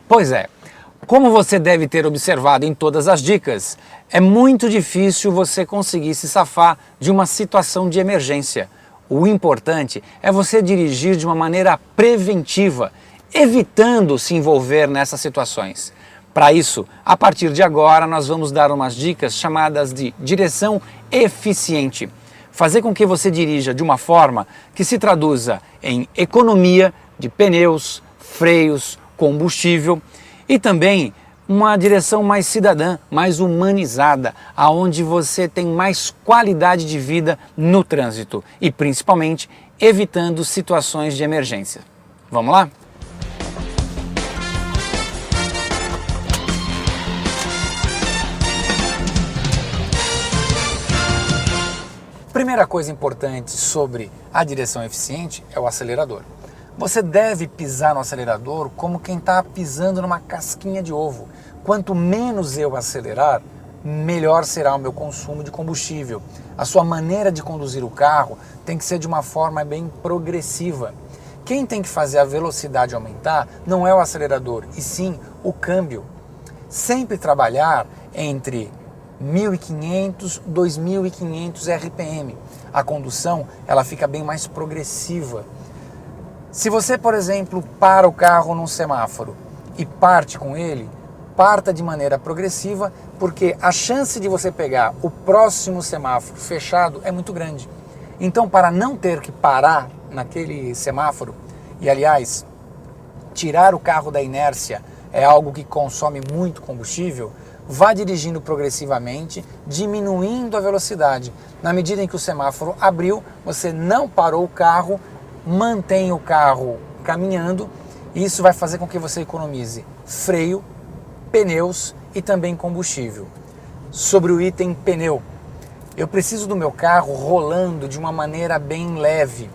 Pois é, como você deve ter observado em todas as dicas, é muito difícil você conseguir se safar de uma situação de emergência. O importante é você dirigir de uma maneira preventiva, evitando se envolver nessas situações. Para isso, a partir de agora, nós vamos dar umas dicas chamadas de direção eficiente. Fazer com que você dirija de uma forma que se traduza em economia de pneus, freios, combustível e também uma direção mais cidadã, mais humanizada, aonde você tem mais qualidade de vida no trânsito e principalmente evitando situações de emergência. Vamos lá? Primeira coisa importante sobre a direção eficiente é o acelerador. Você deve pisar no acelerador como quem está pisando numa casquinha de ovo. Quanto menos eu acelerar, melhor será o meu consumo de combustível. A sua maneira de conduzir o carro tem que ser de uma forma bem progressiva. Quem tem que fazer a velocidade aumentar não é o acelerador, e sim o câmbio. Sempre trabalhar entre 1.500, 2.500 RPM. A condução ela fica bem mais progressiva. Se você, por exemplo, para o carro num semáforo e parte com ele, parta de maneira progressiva, porque a chance de você pegar o próximo semáforo fechado é muito grande. Então, para não ter que parar naquele semáforo, e aliás, tirar o carro da inércia é algo que consome muito combustível, vá dirigindo progressivamente, diminuindo a velocidade. Na medida em que o semáforo abriu, você não parou o carro, mantém o carro caminhando, e isso vai fazer com que você economize freio, pneus e também combustível. Sobre o item pneu, eu preciso do meu carro rolando de uma maneira bem leve.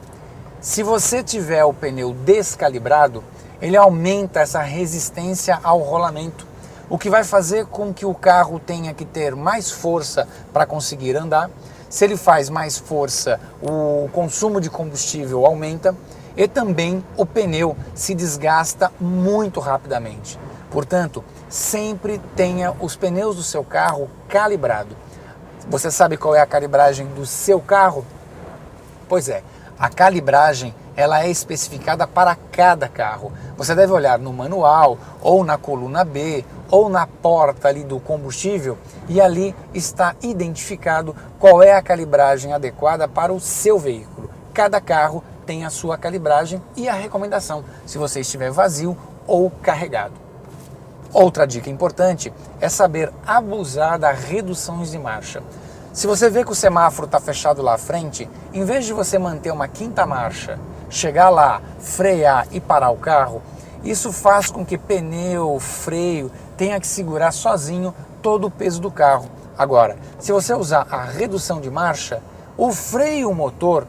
Se você tiver o pneu descalibrado, ele aumenta essa resistência ao rolamento, o que vai fazer com que o carro tenha que ter mais força para conseguir andar. Se ele faz mais força, o consumo de combustível aumenta e também o pneu se desgasta muito rapidamente. Portanto, sempre tenha os pneus do seu carro calibrado. Você sabe qual é a calibragem do seu carro? Pois é, a calibragem ela é especificada para cada carro. Você deve olhar no manual, ou na coluna B, ou na porta ali do combustível, e ali está identificado qual é a calibragem adequada para o seu veículo. Cada carro tem a sua calibragem e a recomendação, se você estiver vazio ou carregado. Outra dica importante é saber abusar das reduções de marcha. Se você vê que o semáforo está fechado lá à frente, em vez de você manter uma quinta marcha, chegar lá, frear e parar o carro, isso faz com que pneu, freio tenha que segurar sozinho todo o peso do carro. Agora, se você usar a redução de marcha, o freio motor,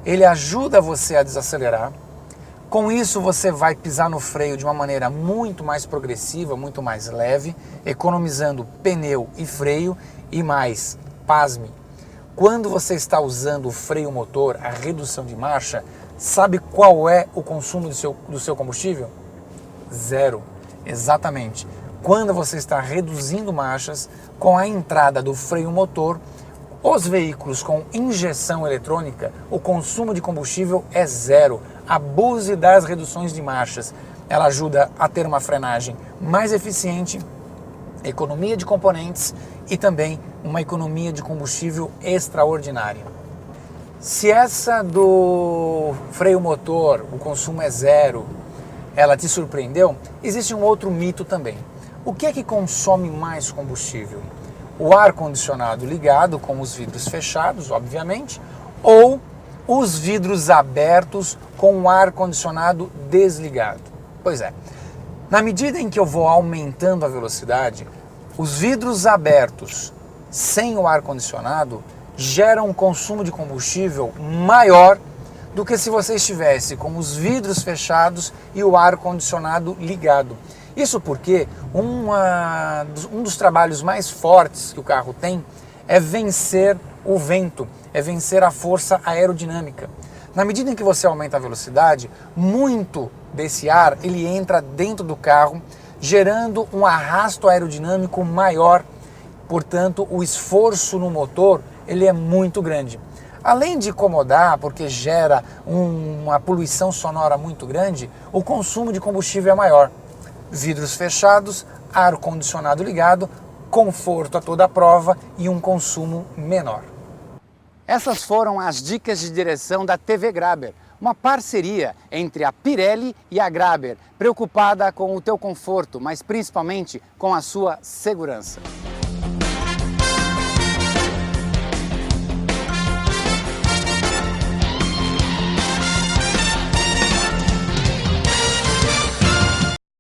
ele ajuda você a desacelerar. Com isso você vai pisar no freio de uma maneira muito mais progressiva, muito mais leve, economizando pneu e freio e mais, pasme, quando você está usando o freio motor, a redução de marcha, sabe qual é o consumo do seu combustível? Zero, exatamente. Quando você está reduzindo marchas, com a entrada do freio motor, os veículos com injeção eletrônica, o consumo de combustível é zero. Abuse das reduções de marchas. Ela ajuda a ter uma frenagem mais eficiente, economia de componentes e também uma economia de combustível extraordinária. Se essa do freio motor, o consumo é zero, ela te surpreendeu, existe um outro mito também. O que é que consome mais combustível? O ar-condicionado ligado com os vidros fechados, obviamente, ou os vidros abertos com o ar-condicionado desligado? Pois é, na medida em que eu vou aumentando a velocidade, os vidros abertos sem o ar-condicionado geram um consumo de combustível maior do que se você estivesse com os vidros fechados e o ar-condicionado ligado. Isso porque um dos trabalhos mais fortes que o carro tem é vencer o vento, é vencer a força aerodinâmica. Na medida em que você aumenta a velocidade, muito desse ar ele entra dentro do carro, gerando um arrasto aerodinâmico maior. Portanto, o esforço no motor ele é muito grande. Além de incomodar, porque gera uma poluição sonora muito grande, o consumo de combustível é maior. Vidros fechados, ar-condicionado ligado, conforto a toda prova e um consumo menor. Essas foram as dicas de direção da TV Graber, uma parceria entre a Pirelli e a Graber, preocupada com o teu conforto, mas principalmente com a sua segurança.